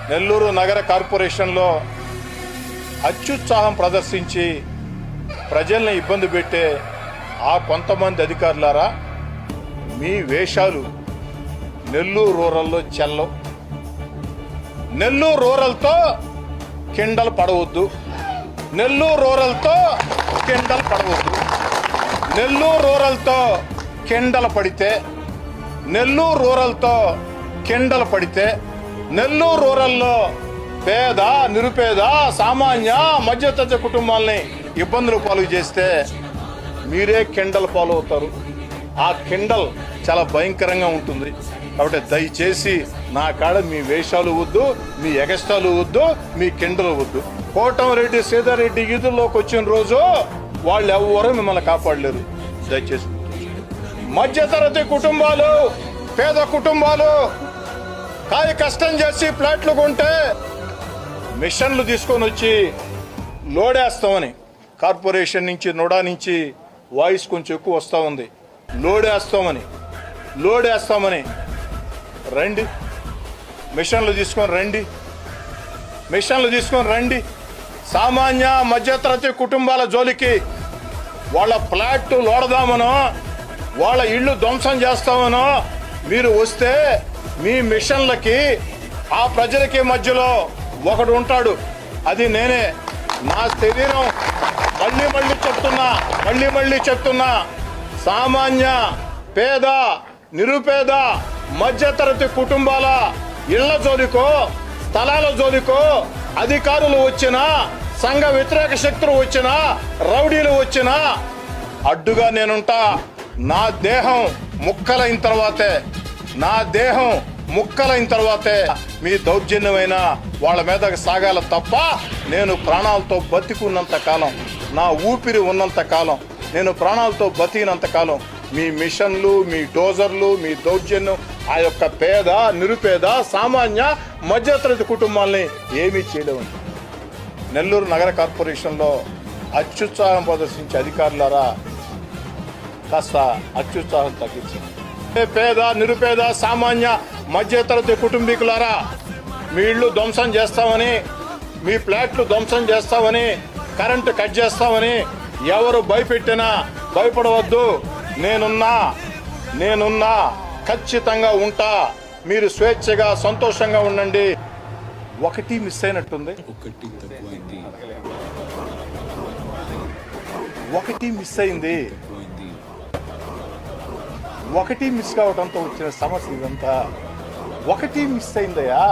నెల్లూరు నగర కార్పొరేషన్లో అత్యుత్సాహం ప్రదర్శించి ప్రజల్ని ఇబ్బంది పెట్టే ఆ కొంతమంది అధికారులారా, మీ వేషాలు నెల్లూరు రూరల్లో చెల్లవు. నెల్లూరు రూరల్తో కిండలు పడవద్దు. నెల్లూరు రూరల్తో కిండలు పడవద్దు. నెల్లూరు రూరల్తో కిండలు పడితే, నెల్లూరు రూరల్తో కిండలు పడితే, నెల్లూరు రూరల్లో పేద, నిరుపేద, సామాన్య, మధ్యతరగతి కుటుంబాలని ఇబ్బందులు పాలు చేస్తే మీరే కిండల్ పాలు అవుతారు. ఆ కిండల్ చాలా భయంకరంగా ఉంటుంది. కాబట్టి దయచేసి నా కాడ మీ వేషాలు వద్దు, మీ ఎగస్టాలు వద్దు, మీ కిండలు వద్దు. కోటంరెడ్డి సీతారెడ్డి ఈదుల్లోకి వచ్చిన రోజు వాళ్ళు ఎవ్వరూ మిమ్మల్ని కాపాడలేరు. దయచేసి మధ్యతరగతి కుటుంబాలు, పేద కుటుంబాలు కాయ కష్టం చేసి ప్లాట్లు కొంటే మిషన్లు తీసుకొని వచ్చి లోడేస్తామని కార్పొరేషన్ నుంచి, నోడా నుంచి వాయిస్ కొంచెం ఎక్కువ వస్తూ ఉంది. లోడేస్తామని రండి, మిషన్లు తీసుకొని రండి. సామాన్య మధ్యతరగతి కుటుంబాల జోలికి వాళ్ళ ఫ్లాట్ లోడదామనో, వాళ్ళ ఇళ్ళు ధ్వంసం చేస్తామనో మీరు వస్తే మీ మిషన్లకి ఆ ప్రజలకి మధ్యలో ఒకడు ఉంటాడు. అది నేనే. నా శరీరం మళ్ళీ చెప్తున్నా సామాన్య, పేద, నిరుపేద, మధ్యతరగతి కుటుంబాల ఇళ్ల జోలికో, స్థలాల జోలికో అధికారులు వచ్చినా, సంఘ వ్యతిరేక శక్తులు వచ్చినా, రౌడీలు వచ్చినా అడ్డుగా నేనుంటా. నా దేహం ముక్కలైన తర్వాతే మీ దౌర్జన్యమైన వాళ్ళ మీద సాగాల తప్ప, నేను ప్రాణాలతో బతికున్నంత కాలం, నా ఊపిరి ఉన్నంత కాలం, నేను ప్రాణాలతో బతికినంత కాలం మీ మిషన్లు, మీ డోజర్లు, మీ దౌర్జన్యం ఆ యొక్క పేద, నిరుపేద, సామాన్య, మధ్యతరగతి కుటుంబాలని ఏమీ చేయలేవండి. నెల్లూరు నగర కార్పొరేషన్లో అత్యుత్సాహం ప్రదర్శించే అధికారులారా, కాస్త అత్యుత్సాహం తగ్గించండి. పేద, నిరుపేద, సామాన్య, మధ్యతరగతి కుటుంబీకులారా, మీ ఇళ్ళు ధ్వంసం చేస్తామని, మీ ఫ్లాట్లు ధ్వంసం చేస్తామని, కరెంటు కట్ చేస్తామని ఎవరు భయపెట్టినా భయపడవద్దు. నేనున్నా, ఖచ్చితంగా ఉంటా. మీరు స్వేచ్ఛగా, సంతోషంగా ఉండండి. ఒకటి మిస్ అయినట్టుంది. ఒకటి మిస్ అయింది. ఒకటి మిస్ కావడంతో వచ్చిన సమస్య ఇదంతా. ఒకటి మిస్ అయిందయ్యా.